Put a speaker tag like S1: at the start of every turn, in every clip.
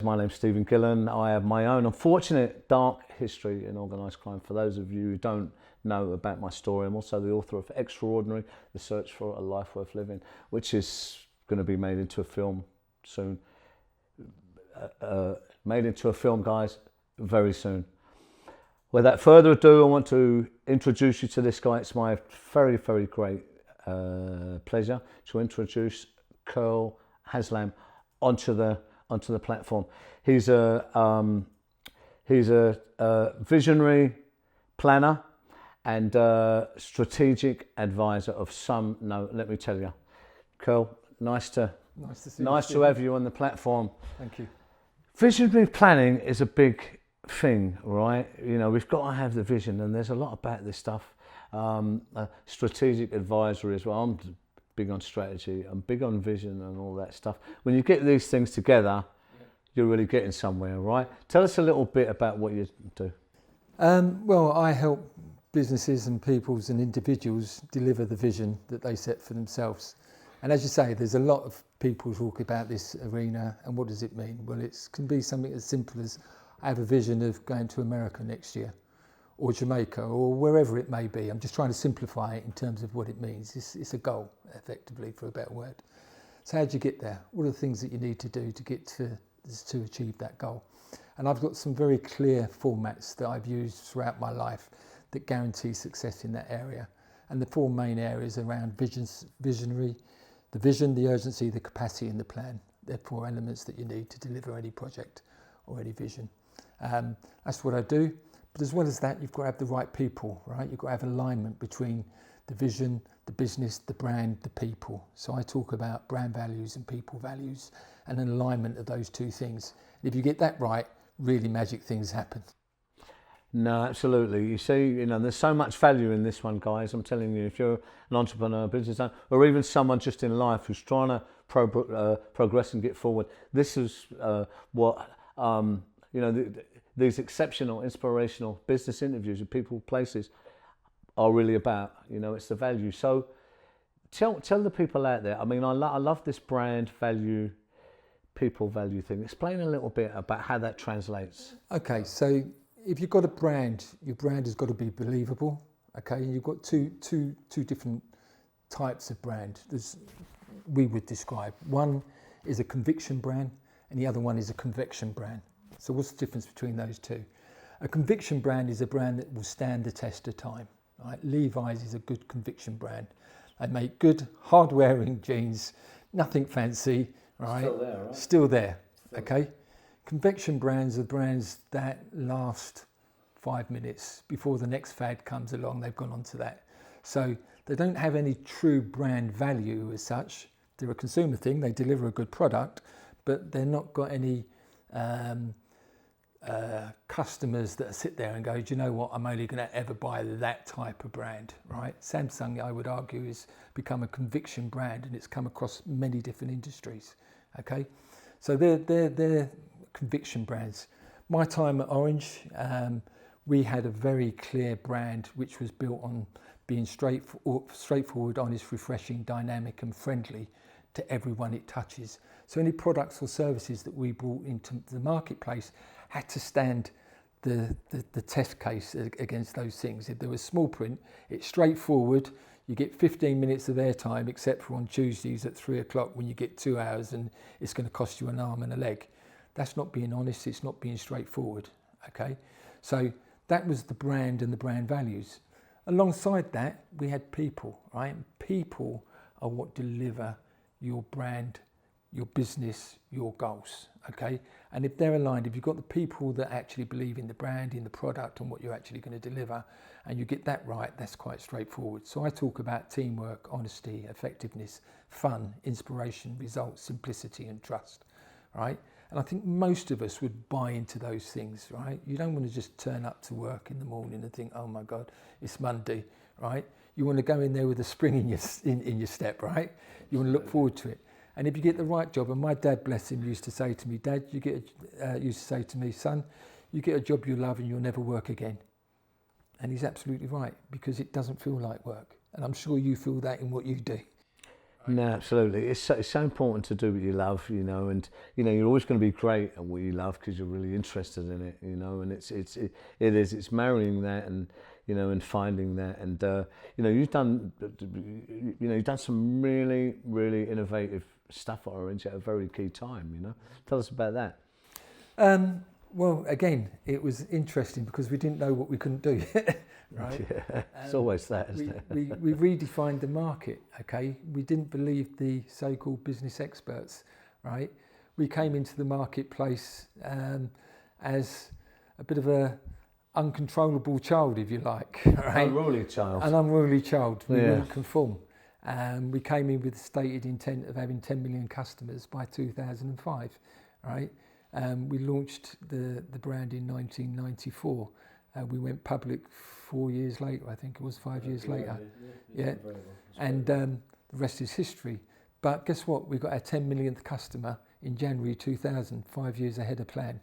S1: My name's Stephen Gillen. I have my own unfortunate dark history in organised crime. For those of you who don't know about my story, I'm also the author of Extraordinary, The Search for a Life Worth Living, which is going to be made into a film soon. Made into a film, guys, very soon. Without further ado, I want to introduce you to this guy. It's my very, very great pleasure to introduce Kerl Haslam onto the platform. He's a visionary planner and strategic advisor of some note. Let me tell you, Kerl, nice to have you on the platform.
S2: Thank you.
S1: Visionary planning is a big thing, right? You know, we've got to have the vision, and there's a lot about this stuff. Strategic advisory as well. I'm big on strategy. I'm big on vision and all that stuff. When you get these things together, you're really getting somewhere, right? Tell us a little bit about what you do.
S2: Well, I help businesses and peoples and individuals deliver the vision that they set for themselves. And as you say, there's a lot of people talk about this arena, and what does it mean? Well, it can be something as simple as I have a vision of going to America next year, or Jamaica, or wherever it may be. I'm just trying to simplify it in terms of what it means. It's a goal, effectively, for a better word. So how do you get there? What are the things that you need to do to get to achieve that goal? And I've got some very clear formats that I've used throughout my life that guarantee success in that area. And the four main areas around visionary, the vision, the urgency, the capacity, and the plan. They're four elements that you need to deliver any project or any vision. That's what I do. But as well as that, you've got to have the right people, right? You've got to have alignment between the vision, the business, the brand, the people. So I talk about brand values and people values and an alignment of those two things. If you get that right, really magic things happen.
S1: No, absolutely. You see, you know, there's so much value in this one, guys. I'm telling you, if you're an entrepreneur, business owner, or even someone just in life who's trying to progress and get forward, this is what these exceptional, inspirational business interviews with people, places are really about. You know, it's the value. So tell the people out there. I mean, I love this brand value, people value thing. Explain a little bit about how that translates.
S2: Okay, so if you've got a brand, your brand has got to be believable. Okay, and you've got two different types of brand. We would describe. One is a conviction brand, and the other one is a convection brand. So what's the difference between those two? A conviction brand is a brand that will stand the test of time. Right? Levi's is a good conviction brand. They make good, hard-wearing jeans, nothing fancy. Right?
S1: Still there, right?
S2: Still there. Okay. Convection brands are brands that last 5 minutes before the next fad comes along. They've gone on to that. So they don't have any true brand value as such. They're a consumer thing. They deliver a good product, but they're not got any customers that sit there and go, do you know what, I'm only going to ever buy that type of brand, right? Samsung, I would argue, has become a conviction brand, and it's come across many different industries, okay? So they're conviction brands. My time at Orange, we had a very clear brand which was built on being straightforward, honest, refreshing, dynamic and friendly to everyone it touches. So any products or services that we brought into the marketplace had to stand the test case against those things. If there was small print, it's straightforward. You get 15 minutes of airtime, except for on Tuesdays at 3 o'clock when you get 2 hours and it's going to cost you an arm and a leg. That's not being honest, it's not being straightforward, okay? So that was the brand and the brand values. Alongside that, we had people, right? People are what deliver your brand, your business, your goals, okay? And if they're aligned, if you've got the people that actually believe in the brand, in the product and what you're actually going to deliver, and you get that right, that's quite straightforward. So I talk about teamwork, honesty, effectiveness, fun, inspiration, results, simplicity and trust, right? And I think most of us would buy into those things, right? You don't want to just turn up to work in the morning and think, oh my God, it's Monday, right? You want to go in there with a spring in your step, right? You want to look forward to it. And if you get the right job, and my dad, bless him, used to say to me, Dad, used to say to me, son, you get a job you love and you'll never work again. And he's absolutely right, because it doesn't feel like work. And I'm sure you feel that in what you do.
S1: No, absolutely. It's so important to do what you love, and you're always going to be great at what you love because you're really interested in it, and it's marrying that and finding that, and you've done some really really innovative stuff at Orange at a very key time. Tell us about that.
S2: Well, again, it was interesting because we didn't know what we couldn't do, right?
S1: Yeah, it's always that, isn't it?
S2: We redefined the market, okay? We didn't believe the so-called business experts, right? We came into the marketplace as a bit of a uncontrollable child, if you like, right?
S1: Unruly child.
S2: An unruly child. We wouldn't conform. We came in with the stated intent of having 10 million customers by 2005, right? We launched the brand in 1994. We went public 4 years later, I think it was 5 years later. Yeah. And the rest is history. But guess what? We got our 10 millionth customer in January 2000, 5 years ahead of plan.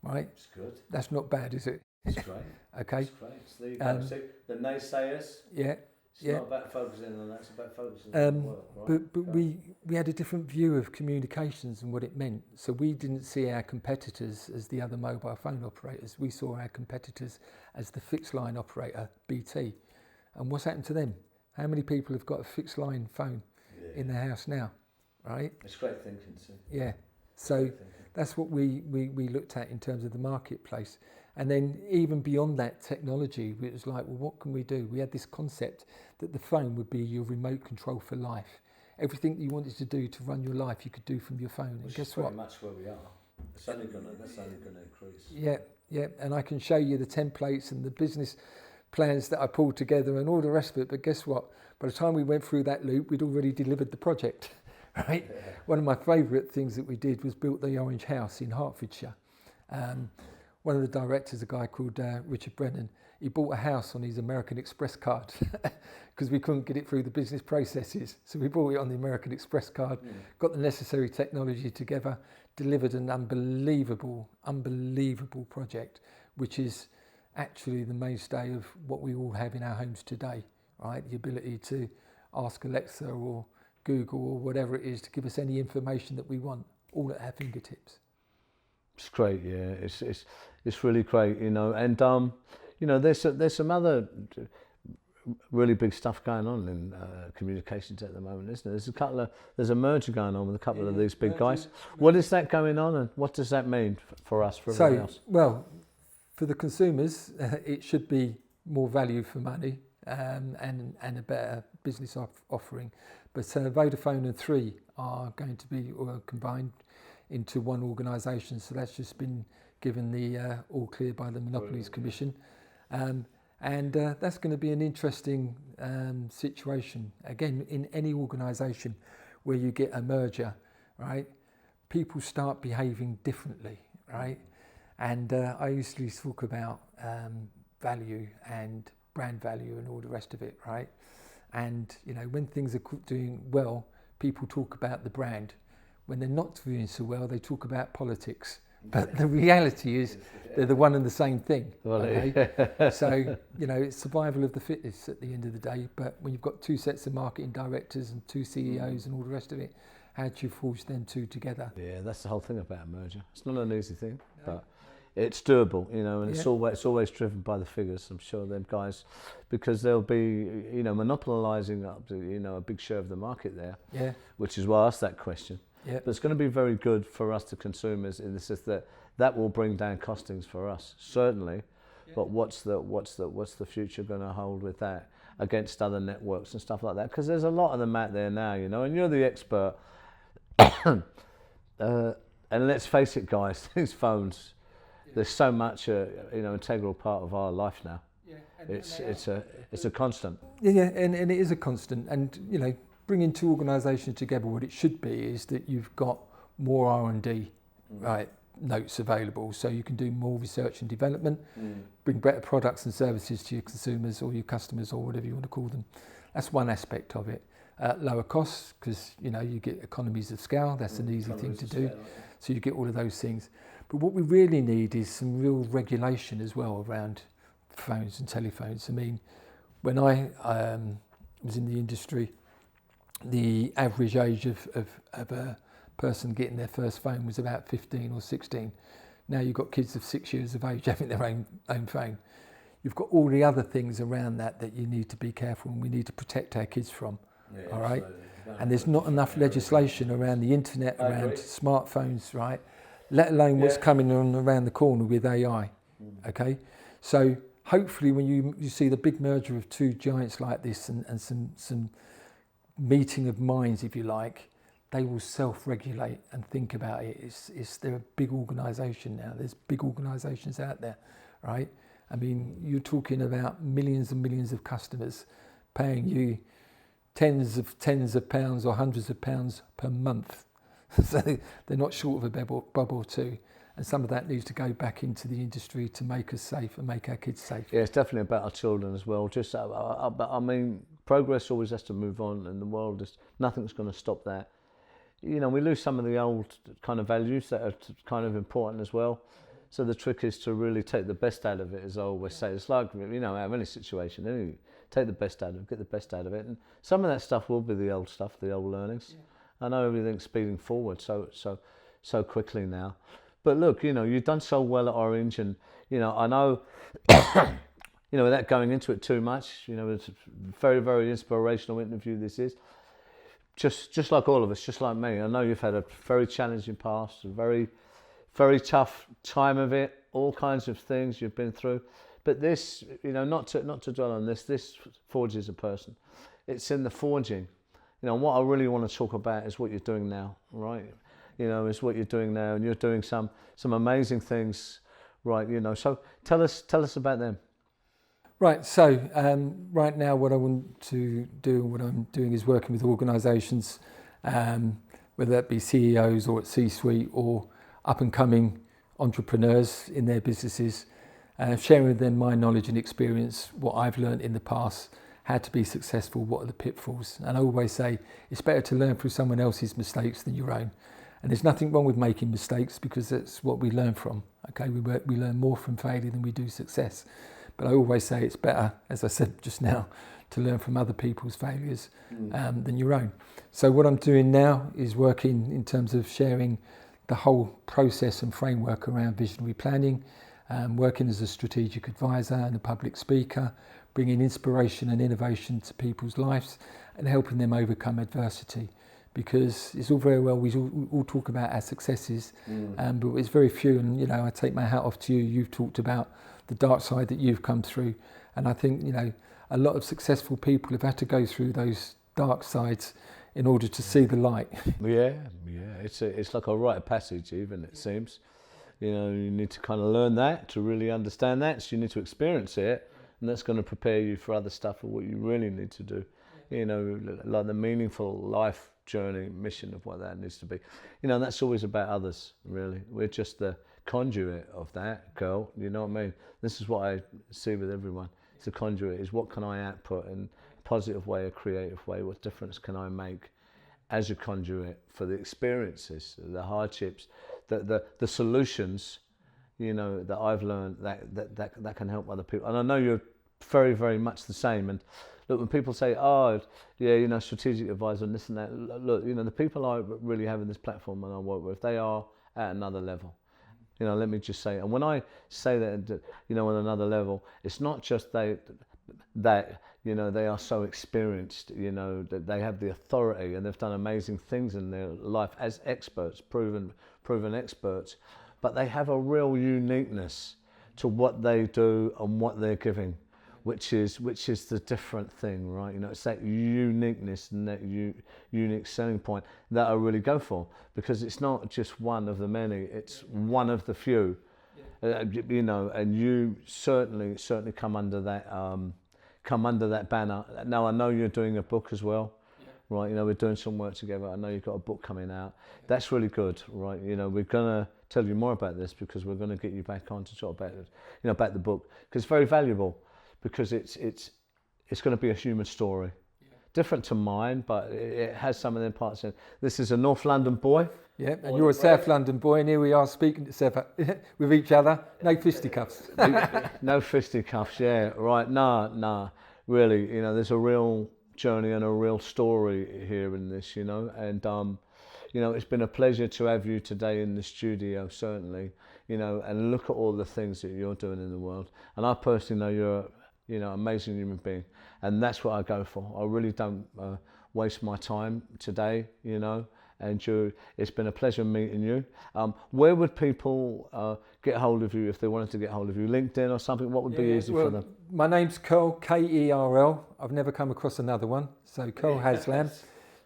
S2: Right?
S1: It's good.
S2: That's not bad, is it?
S1: It's great.
S2: Okay.
S1: It's great. So there you go. See, the naysayers.
S2: Yeah.
S1: It's not about focusing on that, it's about focusing on work, right?
S2: But we had a different view of communications and what it meant. So we didn't see our competitors as the other mobile phone operators. We saw our competitors as the fixed line operator, BT. And what's happened to them? How many people have got a fixed line phone in their house now, right?
S1: It's great thinking, too.
S2: Yeah. So that's what we looked at in terms of the marketplace. And then even beyond that technology, it was like, well, what can we do? We had this concept that the phone would be your remote control for life. Everything that you wanted to do to run your life, you could do from your phone. And guess what?
S1: Pretty much where we are. That's only going to increase.
S2: Yeah. And I can show you the templates and the business plans that I pulled together and all the rest of it. But guess what? By the time we went through that loop, we'd already delivered the project, right? Yeah. One of my favourite things that we did was built the Orange House in Hertfordshire. One of the directors, a guy called Richard Brennan, he bought a house on his American Express card because we couldn't get it through the business processes. So we bought it on the American Express card, got the necessary technology together, delivered an unbelievable project, which is actually the mainstay of what we all have in our homes today, right? The ability to ask Alexa or Google or whatever it is to give us any information that we want, all at our fingertips.
S1: It's great, yeah. It's really great, and there's some other really big stuff going on in communications at the moment, isn't there? There's a merger going on with a couple of these big guys. What is that going on, and what does that mean for us, for everyone else?
S2: Well, for the consumers, it should be more value for money and a better business offering. But Vodafone and Three are going to be combined into one organisation, so that's just been given the all clear by the Monopolies Commission, and that's going to be an interesting situation. Again, in any organisation where you get a merger, right, people start behaving differently, right? And I usually talk about value and brand value and all the rest of it, right? And when things are doing well, people talk about the brand. When they're not doing so well, they talk about politics. But the reality is they're the one and the same thing. Okay? So, it's survival of the fittest at the end of the day. But when you've got two sets of marketing directors and two CEOs and all the rest of it, how do you forge them two together?
S1: Yeah, that's the whole thing about a merger. It's not an easy thing, but it's doable, and it's always driven by the figures. I'm sure them guys, because they'll be, monopolising up to, a big share of the market there. Yeah. Which is why I asked that question. Yeah. But it's going to be very good for us, the consumers, in the sense that will bring down costings for us, certainly. Yeah. But what's the future going to hold with that against other networks and stuff like that? Because there's a lot of them out there now, and you're the expert. And let's face it, guys, these phones, there's so much, integral part of our life now. Yeah. It's a constant.
S2: Yeah, and it is a constant, and bringing two organisations together, what it should be is that you've got more R&D, right, notes available, so you can do more research and development, bring better products and services to your consumers or your customers or whatever you want to call them. That's one aspect of it. Lower costs, because you get economies of scale. That's an easy thing to do. So you get all of those things. But what we really need is some real regulation as well around phones and telephones. I mean, when I was in the industry, the average age of a person getting their first phone was about 15 or 16. Now you've got kids of 6 years of age having their own phone. You've got all the other things around that you need to be careful and we need to protect our kids from. Yeah, all right. And there's not enough legislation around the internet, around smartphones, right? Let alone what's coming on around the corner with AI. Okay. So hopefully when you see the big merger of two giants like this and some meeting of minds, if you like, they will self-regulate and think about it. They're a big organisation now. There's big organisations out there, right? I mean, you're talking about millions and millions of customers paying you tens of pounds or hundreds of pounds per month. So they're not short of a bob or two. And some of that needs to go back into the industry to make us safe and make our kids safe.
S1: Yeah, it's definitely about our children as well. Just, I mean, progress always has to move on, and the world is nothing's going to stop that. You know, we lose some of the old kind of values that are kind of important as well. So the trick is to really take the best out of it, as I always say. It's like, you know, out of any situation, anyway, take the best out of it, get the best out of it. And some of that stuff will be the old stuff, the old learnings. Yeah. I know everything's speeding forward so quickly now. But look, you know, you've done so well at Orange, and, you know, I know, you know, without going into it too much, you know, it's a very, very inspirational interview this is. Just like all of us, just like me. I know you've had a very challenging past, a very, very tough time of it, all kinds of things you've been through. But this, you know, not to dwell on this forges a person. It's in the forging. You know, what I really want to talk about is what you're doing now, right? You know, is what you're doing now, and you're doing some amazing things, right? You know, so tell us about them.
S2: Right, so right now what I want to do, what I'm doing is working with organisations, whether that be CEOs or at C-suite or up-and-coming entrepreneurs in their businesses, sharing with them my knowledge and experience, what I've learned in the past, how to be successful, what are the pitfalls. And I always say it's better to learn through someone else's mistakes than your own. And there's nothing wrong with making mistakes because that's what we learn from. Okay, we learn more from failure than we do success. But I always say it's better, as I said just now, to learn from other people's failures than your own. So what I'm doing now is working in terms of sharing the whole process and framework around visionary planning, working as a strategic advisor and a public speaker, bringing inspiration and innovation to people's lives and helping them overcome adversity. Because it's all very well, we all talk about our successes, but it's very few. And, you know, I take my hat off to you. You've talked about the dark side that you've come through. And I think, you know, a lot of successful people have had to go through those dark sides in order to see the light.
S1: Yeah. It's like a rite of passage even, it seems. You know, you need to kind of learn that to really understand that. So you need to experience it, and that's going to prepare you for other stuff or what you really need to do. You know, like the meaningful life journey, mission of what that needs to be. You know, that's always about others, really. We're just the conduit of that, Kerl. You know what I mean? This is what I see with everyone. It's the conduit, is what can I output in a positive way, a creative way? What difference can I make as a conduit for the experiences, the hardships, the solutions, you know, that I've learned that can help other people. And I know you're very, very much the same. And look, when people say, oh, yeah, you know, strategic advisor and this and that, look, you know, the people I really have in this platform and I work with, they are at another level. You know, let me just say, and when I say that, you know, on another level, it's not just that, you know, they are so experienced, you know, that they have the authority and they've done amazing things in their life as experts, proven experts, but they have a real uniqueness to what they do and what they're giving. Which is the different thing, right? You know, it's that uniqueness and that unique selling point that I really go for, because it's not just one of the many; it's one of the few. You know, and you certainly come under that banner. Now I know you're doing a book as well, right? You know, we're doing some work together. I know you've got a book coming out. That's really good, right? You know, we're gonna tell you more about this because we're gonna get you back on to talk about it, you know, about the book, because it's very valuable. Because it's going to be a human story, different to mine, but it has some of them parts in it. This is a North London boy.
S2: Yeah, and you're a South London boy, and here we are speaking with each other. No fisticuffs.
S1: No fisticuffs, yeah, right. Nah, really. You know, there's a real journey and a real story here in this, you know. And you know, it's been a pleasure to have you today in the studio, certainly, you know, and look at all the things that you're doing in the world. And I personally know you're, you know, amazing human being, and that's what I go for. I really don't waste my time today, you know. And it's been a pleasure meeting you. Where would people get hold of you if they wanted to get hold of you? LinkedIn or something? What would be easy for them?
S2: My name's Kerl, Kerl. I've never come across another one. So Kerl Haslam.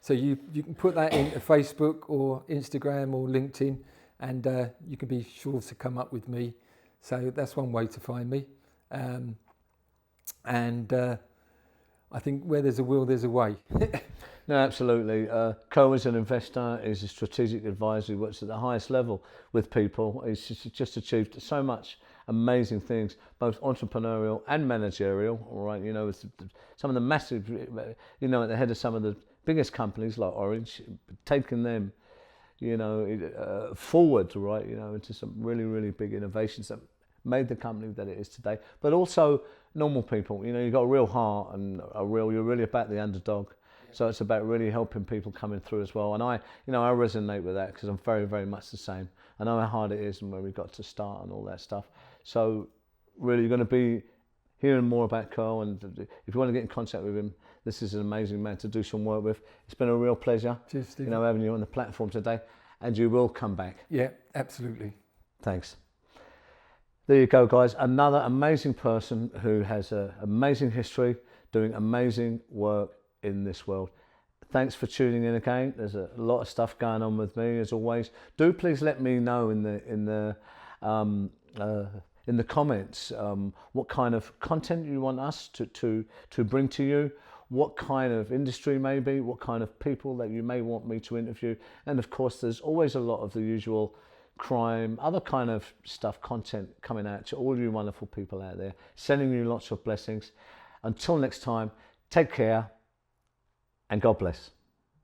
S2: So you can put that into Facebook or Instagram or LinkedIn, and you can be sure to come up with me. So that's one way to find me. I think where there's a will, there's a way.
S1: No, absolutely. Kerl is an investor, is a strategic advisor who works at the highest level with people. He's just achieved so much amazing things, both entrepreneurial and managerial, all right? You know, with some of the massive, you know, at the head of some of the biggest companies like Orange, taking them, you know, forward, right, you know, into some really, really big innovations that made the company that it is today. But also normal people, you know, you've got a real heart and you're really about the underdog. So it's about really helping people coming through as well. And I resonate with that because I'm very, very much the same. I know how hard it is and where we got to start and all that stuff. So really you're going to be hearing more about Kerl, and if you want to get in contact with him, this is an amazing man to do some work with. It's been a real pleasure,
S2: Cheers, Steve.
S1: you know, having you on the platform today, and you will come back.
S2: Yeah, absolutely.
S1: Thanks. There you go, guys. Another amazing person who has an amazing history, doing amazing work in this world. Thanks for tuning in again. There's a lot of stuff going on with me as always. Do please let me know in the comments what kind of content you want us to bring to you, what kind of industry maybe, what kind of people that you may want me to interview. And of course there's always a lot of the usual crime, other kind of stuff, content coming out to all you wonderful people out there, sending you lots of blessings. Until next time, take care and God bless.